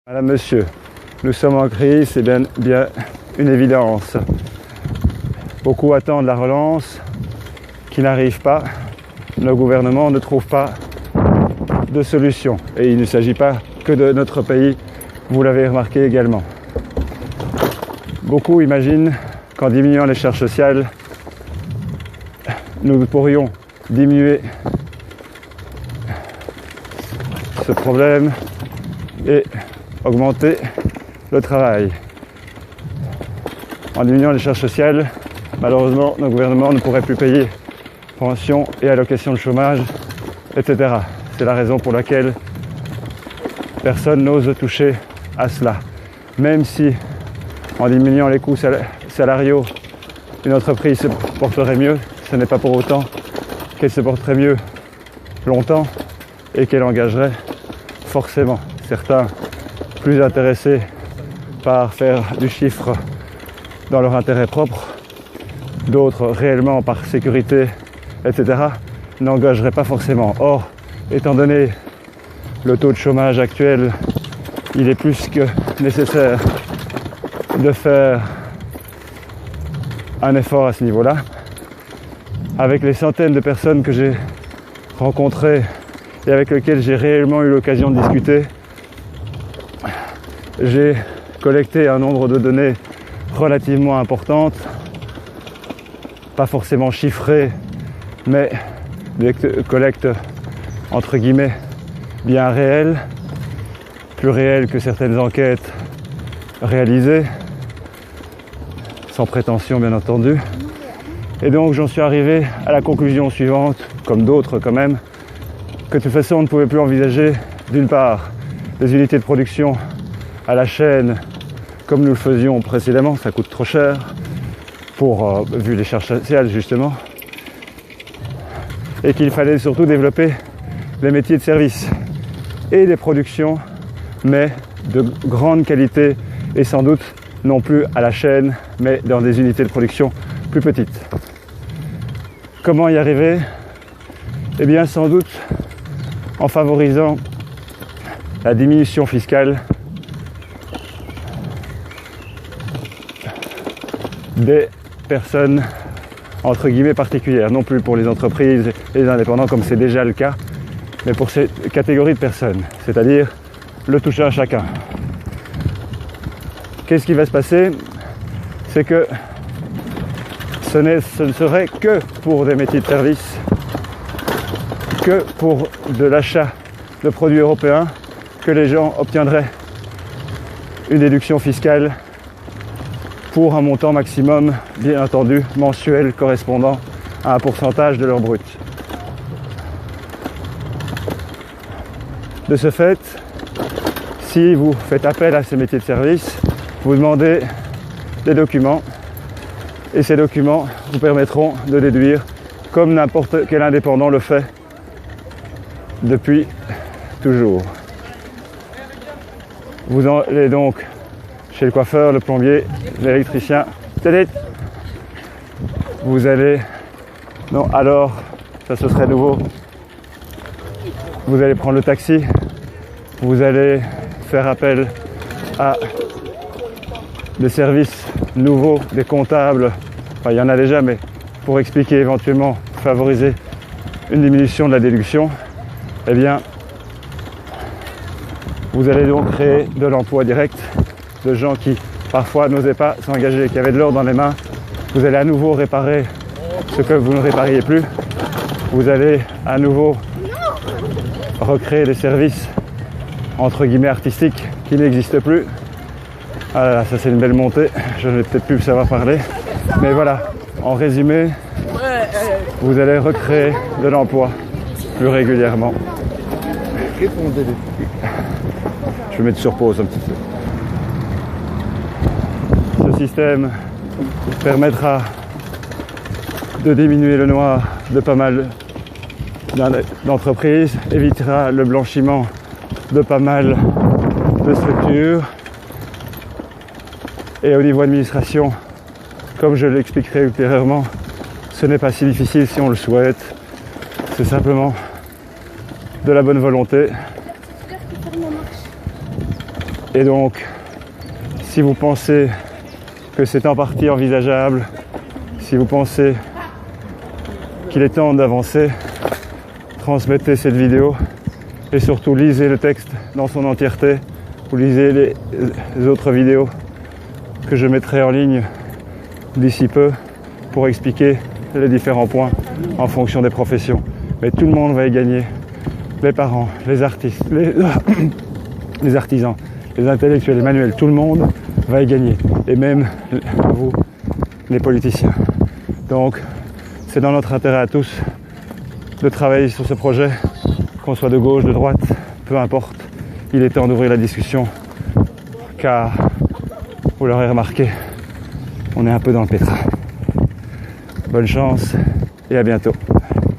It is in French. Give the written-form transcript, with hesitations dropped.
Madame, Monsieur, nous sommes en crise, c'est bien une évidence. Beaucoup attendent la relance qui n'arrive pas. Nos gouvernements ne trouvent pas de solution. Et il ne s'agit pas que de notre pays, vous l'avez remarqué également. Beaucoup imaginent qu'en diminuant les charges sociales, nous pourrions diminuer ce problème et augmenter le travail. En diminuant les charges sociales, malheureusement, nos gouvernements ne pourraient plus payer pensions et allocations de chômage, etc. C'est la raison pour laquelle personne n'ose toucher à cela. Même si, en diminuant les coûts salariaux, une entreprise se porterait mieux, ce n'est pas pour autant qu'elle se porterait mieux longtemps et qu'elle engagerait forcément certains plus intéressés par faire du chiffre dans leur intérêt propre, d'autres réellement par sécurité, etc., n'engageraient pas forcément. Or, étant donné le taux de chômage actuel, il est plus que nécessaire de faire un effort à ce niveau-là. Avec les centaines de personnes que j'ai rencontrées et avec lesquelles j'ai réellement eu l'occasion de discuter, j'ai collecté un nombre de données relativement importantes, pas forcément chiffrées, mais des collectes entre guillemets bien réelles, plus réelles que certaines enquêtes réalisées, sans prétention bien entendu. Et donc j'en suis arrivé à la conclusion suivante, comme d'autres quand même, que de toute façon on ne pouvait plus envisager d'une part des unités de production à la chaîne comme nous le faisions précédemment, ça coûte trop cher vu les charges sociales justement, et qu'il fallait surtout développer les métiers de service et des productions, mais de grande qualité et sans doute non plus à la chaîne, mais dans des unités de production plus petites. Comment y arriver ? Eh bien sans doute en favorisant la diminution fiscale des personnes entre guillemets particulières, non plus pour les entreprises et les indépendants comme c'est déjà le cas, mais pour cette catégorie de personnes, c'est-à-dire le toucher à chacun. Qu'est-ce qui va se passer ? C'est que ce ne serait que pour des métiers de service, que pour de l'achat de produits européens, que les gens obtiendraient une déduction fiscale pour un montant maximum, bien entendu, mensuel correspondant à un pourcentage de leur brut. De ce fait, si vous faites appel à ces métiers de service, vous demandez des documents et ces documents vous permettront de déduire comme n'importe quel indépendant le fait depuis toujours. Vous allez donc chez le coiffeur, le plombier, l'électricien, vous allez, non alors, ça ce serait nouveau, vous allez prendre le taxi, vous allez faire appel à des services nouveaux, des comptables, enfin il y en a déjà, mais pour expliquer éventuellement, favoriser une diminution de la déduction, eh bien, vous allez donc créer de l'emploi direct, de gens qui parfois n'osaient pas s'engager, qui avaient de l'or dans les mains. Vous allez à nouveau réparer ce que vous ne répariez plus. Vous allez à nouveau recréer des services entre guillemets artistiques qui n'existent plus. Ah là là, ça c'est une belle montée, je ne vais peut-être plus savoir parler. Mais voilà, en résumé, vous allez recréer de l'emploi plus régulièrement. Je vais mettre sur pause un petit peu. Ce système permettra de diminuer le noir de pas mal d'entreprises, évitera le blanchiment de pas mal de structures. Et au niveau administration, comme je l'expliquerai ultérieurement, ce n'est pas si difficile si on le souhaite. C'est simplement de la bonne volonté Et donc, si vous pensez que c'est en partie envisageable, si vous pensez qu'il est temps d'avancer, transmettez cette vidéo et surtout lisez le texte dans son entièreté ou lisez les autres vidéos que je mettrai en ligne d'ici peu pour expliquer les différents points en fonction des professions. Mais tout le monde va y gagner, les parents, les artistes, les artisans, les intellectuels, les manuels, tout le monde va y gagner. Et même vous, les politiciens. Donc, c'est dans notre intérêt à tous de travailler sur ce projet, qu'on soit de gauche, de droite, peu importe. Il est temps d'ouvrir la discussion, car, vous l'aurez remarqué, on est un peu dans le pétrin. Bonne chance et à bientôt.